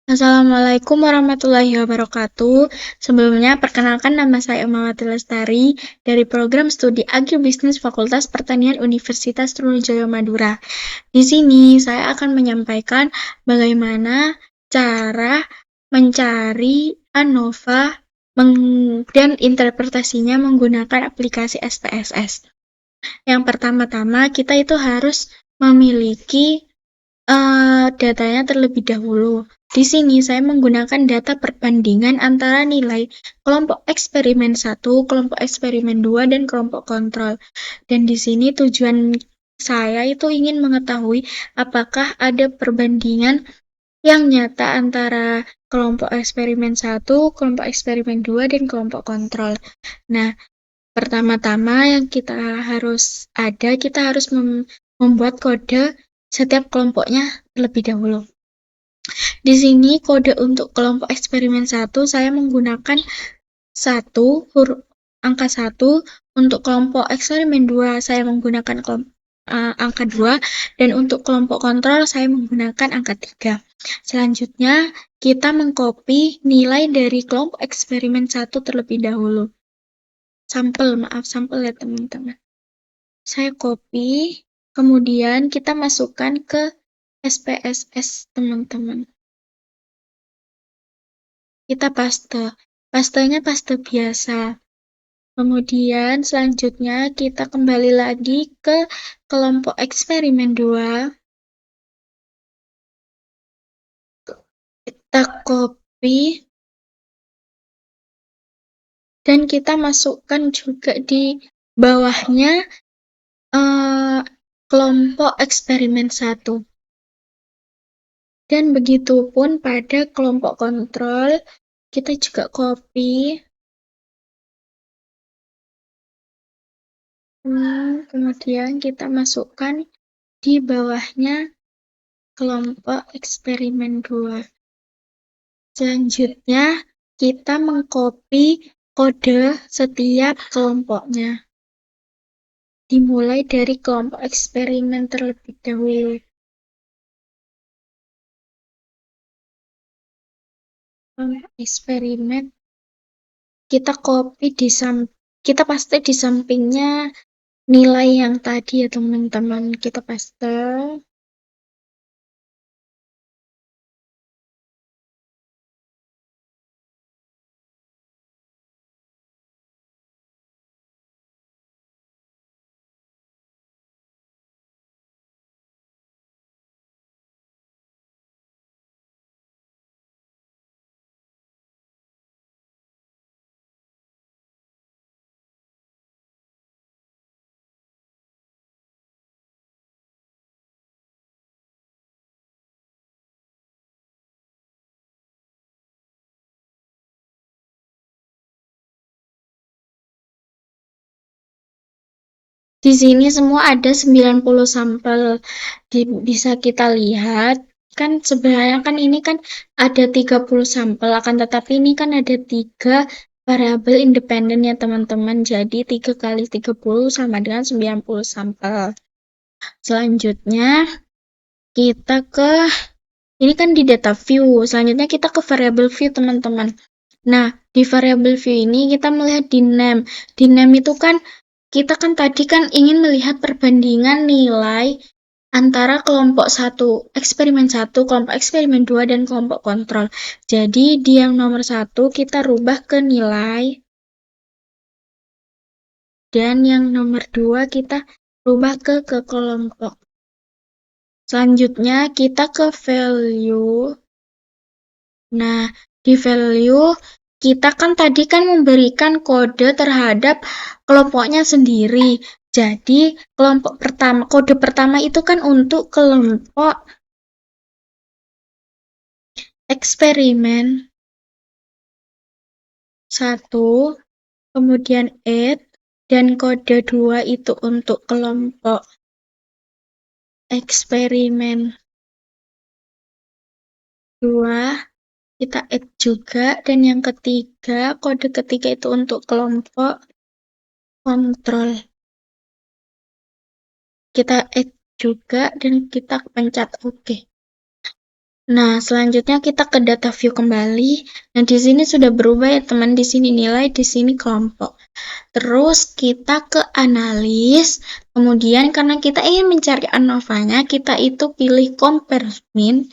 Assalamualaikum warahmatullahi wabarakatuh. Sebelumnya, perkenalkan nama saya Emawati Lestari dari Program Studi Agribisnis Fakultas Pertanian Universitas Trunojoyo Madura. Di sini saya akan menyampaikan bagaimana cara mencari ANOVA dan interpretasinya menggunakan aplikasi SPSS. Yang pertama-tama, kita itu harus memiliki datanya terlebih dahulu. Di sini saya menggunakan data perbandingan antara nilai kelompok eksperimen 1, kelompok eksperimen 2, dan kelompok kontrol. Dan di sini tujuan saya itu ingin mengetahui apakah ada perbandingan yang nyata antara kelompok eksperimen 1, kelompok eksperimen 2, dan kelompok kontrol. Nah, pertama-tama yang kita harus membuat kode setiap kelompoknya terlebih dahulu. Di sini kode untuk kelompok eksperimen 1 saya menggunakan angka 1, untuk kelompok eksperimen 2 saya menggunakan angka 2, dan untuk kelompok kontrol saya menggunakan angka 3. Selanjutnya, kita mengcopy nilai dari kelompok eksperimen 1 terlebih dahulu. Sampel ya teman-teman. Saya copy, kemudian kita masukkan ke SPSS teman-teman. Kita pastenya paste biasa. Kemudian selanjutnya kita kembali lagi ke kelompok eksperimen 2. Kita copy dan kita masukkan juga di bawahnya kelompok eksperimen 1. Dan begitupun pada kelompok kontrol, kita juga copy. Kemudian kita masukkan di bawahnya kelompok eksperimen 2. Selanjutnya, kita mengcopy kode setiap kelompoknya. Dimulai dari kelompok eksperimen terlebih dahulu. Eksperimen kita kita paste di sampingnya nilai yang tadi ya teman-teman, kita paste. Di sini semua ada 90 sampel. Bisa kita lihat, kan sebenarnya kan ini kan ada 30 sampel, akan tetapi ini kan ada 3 variabel independen ya teman-teman. Jadi 3 kali 30 sama dengan 90 sampel. Selanjutnya, ini kan di data view. Selanjutnya kita ke variabel view teman-teman. Nah, di variabel view ini kita melihat di name. Di name itu kan kita kan tadi kan ingin melihat perbandingan nilai antara kelompok 1, eksperimen 1, kelompok eksperimen 2, dan kelompok kontrol. Jadi di yang nomor 1 kita rubah ke nilai, dan yang nomor 2 kita rubah ke kelompok. Selanjutnya kita ke value. Nah, di value kita kan tadi kan memberikan kode terhadap kelompoknya sendiri. Jadi, kode pertama itu kan untuk kelompok eksperimen 1, kemudian add, dan kode 2 itu untuk kelompok eksperimen 2, kita add juga, dan yang ketiga, kode ketiga itu untuk kelompok kontrol. Kita add juga dan kita pencet OK. Nah, selanjutnya kita ke data view kembali. Nah, di sini sudah berubah ya teman, di sini nilai, di sini kelompok. Terus kita ke analis, kemudian karena kita ingin mencari ANOVA-nya, kita itu pilih compare min,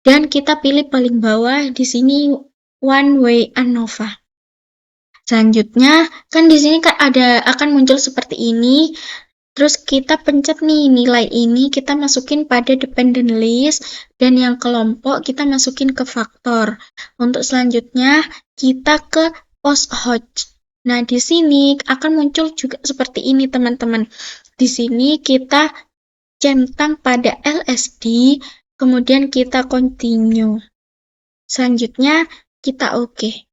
dan kita pilih paling bawah di sini one way ANOVA. Selanjutnya, kan di sini kan akan muncul seperti ini. Terus kita pencet nih nilai ini, kita masukin pada dependent list, dan yang kelompok kita masukin ke faktor. Untuk selanjutnya, kita ke post host. Nah, di sini akan muncul juga seperti ini, teman-teman. Di sini kita centang pada LSD, kemudian kita continue. Selanjutnya, kita oke.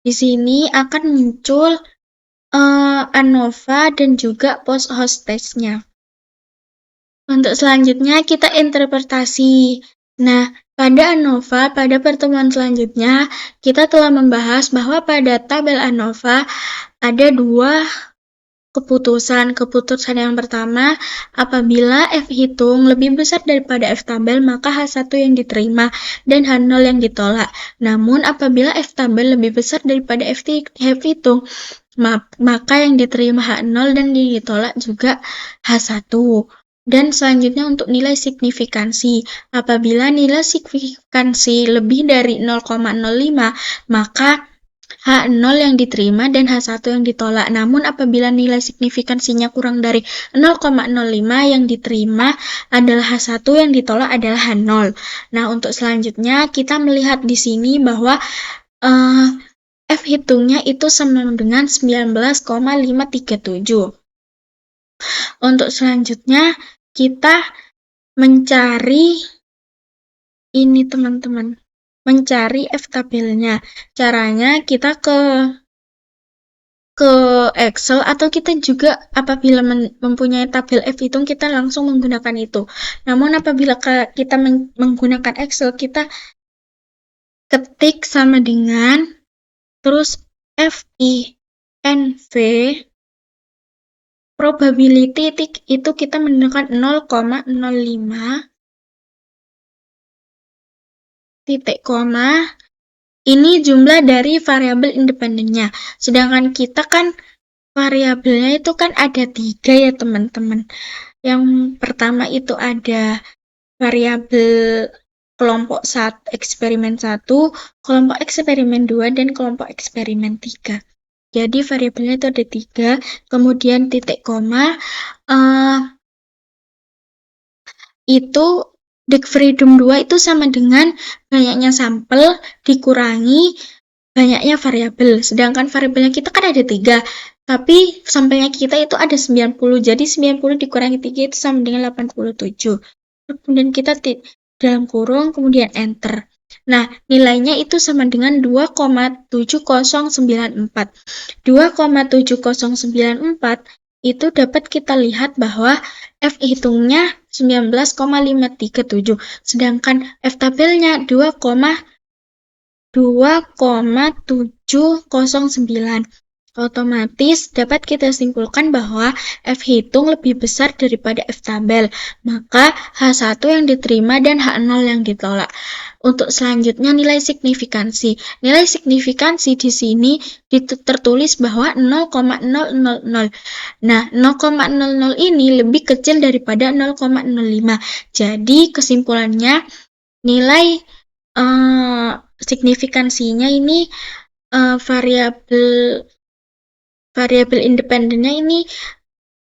Di sini akan muncul ANOVA dan juga post host test-nya. Untuk selanjutnya kita interpretasi. Nah, pada ANOVA, pada pertemuan selanjutnya, kita telah membahas bahwa pada tabel ANOVA ada dua keputusan. Keputusan yang pertama, apabila F hitung lebih besar daripada F tabel, maka H1 yang diterima dan H0 yang ditolak. Namun, apabila F tabel lebih besar daripada F hitung, maka yang diterima H0 dan yang ditolak juga H1. Dan selanjutnya untuk nilai signifikansi. Apabila nilai signifikansi lebih dari 0,05, maka H0 yang diterima dan H1 yang ditolak. Namun apabila nilai signifikansinya kurang dari 0,05, yang diterima adalah H1, yang ditolak adalah H0. Nah, untuk selanjutnya kita melihat di sini bahwa F hitungnya itu sama dengan 19,537. Untuk selanjutnya kita mencari ini teman-teman, mencari F tabelnya. Caranya kita ke Excel, atau kita juga apabila mempunyai tabel F hitung kita langsung menggunakan itu. Namun apabila kita menggunakan Excel, kita ketik sama dengan terus FINV probability itu kita menggunakan 0,05 titik koma, ini jumlah dari variabel independennya. Sedangkan kita kan variabelnya itu kan ada 3 ya teman-teman. Yang pertama itu ada variabel kelompok eksperimen 1, kelompok eksperimen 2, dan kelompok eksperimen 3. Jadi variabelnya itu ada 3, kemudian titik koma, itu Dick-Freedom 2 itu sama dengan banyaknya sampel dikurangi banyaknya variabel. Sedangkan variabelnya kita kan ada 3, tapi sampelnya kita itu ada 90. Jadi 90 dikurangi 3 itu sama dengan 87. Kemudian kita dalam kurung, kemudian enter. Nah, nilainya itu sama dengan 2,7094. 2,7094 itu dapat kita lihat bahwa F hitungnya 19,537, sedangkan F tabelnya 2,709. Otomatis dapat kita simpulkan bahwa F hitung lebih besar daripada F tabel, maka H1 yang diterima dan H0 yang ditolak. Untuk selanjutnya nilai signifikansi. Nilai signifikansi di sini tertulis bahwa 0,000. Nah, 0,00 ini lebih kecil daripada 0,05. Jadi kesimpulannya nilai signifikansinya ini variabel independennya ini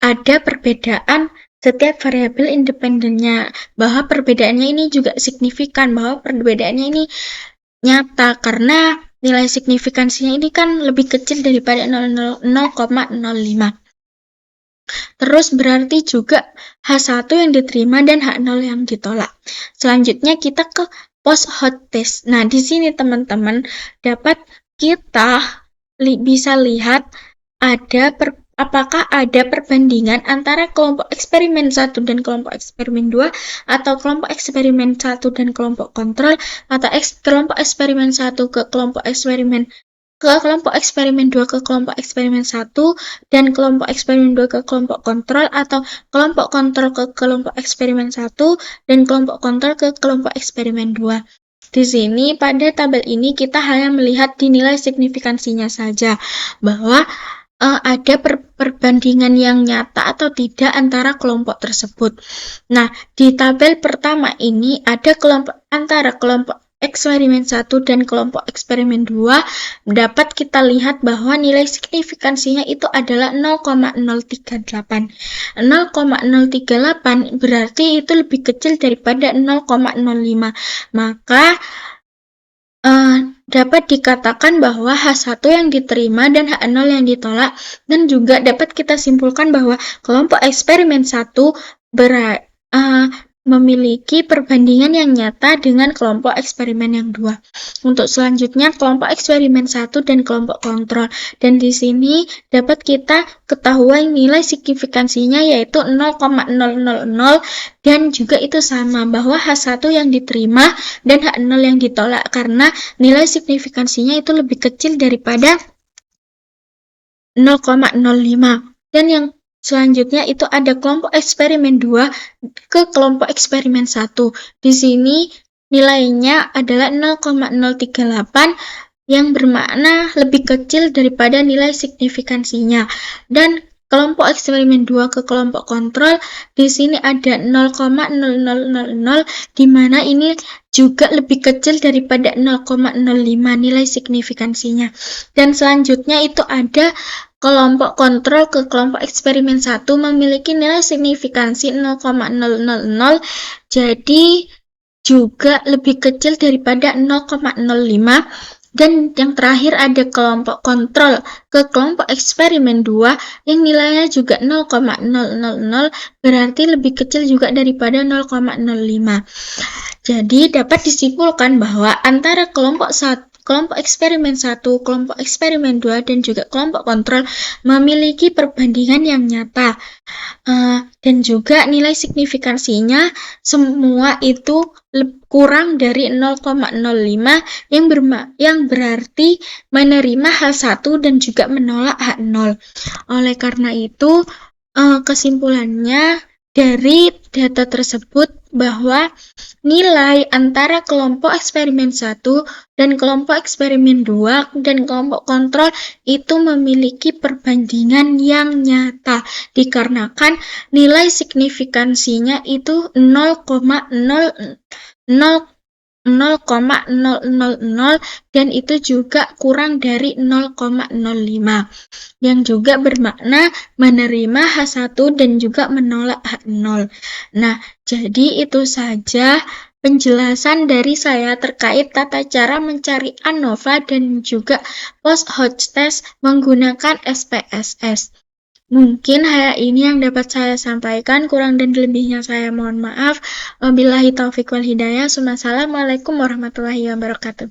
ada perbedaan setiap variabel independennya, bahwa perbedaannya ini juga signifikan, bahwa perbedaannya ini nyata karena nilai signifikansinya ini kan lebih kecil daripada 0,05. Terus berarti juga H1 yang diterima dan H0 yang ditolak. Selanjutnya kita ke post host test. Nah, di sini teman-teman dapat kita bisa lihat apakah ada perbandingan antara kelompok eksperimen 1 dan kelompok eksperimen 2, atau kelompok eksperimen 1 dan kelompok kontrol, atau kelompok eksperimen 1 ke kelompok eksperimen ke kelompok eksperimen 2 ke kelompok eksperimen 1 dan kelompok eksperimen 2 ke kelompok kontrol atau kelompok kontrol ke kelompok eksperimen 1 dan kelompok kontrol ke kelompok eksperimen 2. Di sini pada tabel ini kita hanya melihat di nilai signifikansinya saja bahwa ada perbandingan yang nyata atau tidak antara kelompok tersebut. Nah, di tabel pertama ini ada antara kelompok eksperimen 1 dan kelompok eksperimen 2 dapat kita lihat bahwa nilai signifikansinya itu adalah 0,038. 0,038 berarti itu lebih kecil daripada 0,05. Maka dapat dikatakan bahwa H1 yang diterima dan H0 yang ditolak, dan juga dapat kita simpulkan bahwa kelompok eksperimen 1 memiliki perbandingan yang nyata dengan kelompok eksperimen yang 2. Untuk selanjutnya kelompok eksperimen 1 dan kelompok kontrol. Dan di sini dapat kita ketahui nilai signifikansinya yaitu 0,000 dan juga itu sama bahwa H1 yang diterima dan H0 yang ditolak karena nilai signifikansinya itu lebih kecil daripada 0,05. Dan yang selanjutnya itu ada kelompok eksperimen 2 ke kelompok eksperimen 1. Di sini nilainya adalah 0,038 yang bermakna lebih kecil daripada nilai signifikansinya. Dan kelompok eksperimen 2 ke kelompok kontrol, di sini ada 0,0000 di mana ini juga lebih kecil daripada 0,05 nilai signifikansinya. Dan selanjutnya itu ada kelompok kontrol ke kelompok eksperimen 1 memiliki nilai signifikansi 0,000, jadi juga lebih kecil daripada 0,05. Dan yang terakhir ada kelompok kontrol ke kelompok eksperimen 2 yang nilainya juga 0,000, berarti lebih kecil juga daripada 0,05. Jadi dapat disimpulkan bahwa antara kelompok eksperimen 1, kelompok eksperimen 2, dan juga kelompok kontrol memiliki perbandingan yang nyata. Dan juga nilai signifikansinya semua itu kurang dari 0,05 yang berarti menerima H1 dan juga menolak H0. Oleh karena itu, kesimpulannya dari data tersebut bahwa nilai antara kelompok eksperimen 1 dan kelompok eksperimen 2 dan kelompok kontrol itu memiliki perbandingan yang nyata dikarenakan nilai signifikansinya itu 0,000 dan itu juga kurang dari 0,05 yang juga bermakna menerima H1 dan juga menolak H0. Nah, jadi itu saja penjelasan dari saya terkait tata cara mencari ANOVA dan juga post-Hodge test menggunakan SPSS. Mungkin hanya ini yang dapat saya sampaikan, kurang dan lebihnya saya mohon maaf. Wabillahi taufiq wal hidayah. Assalamualaikum warahmatullahi wabarakatuh.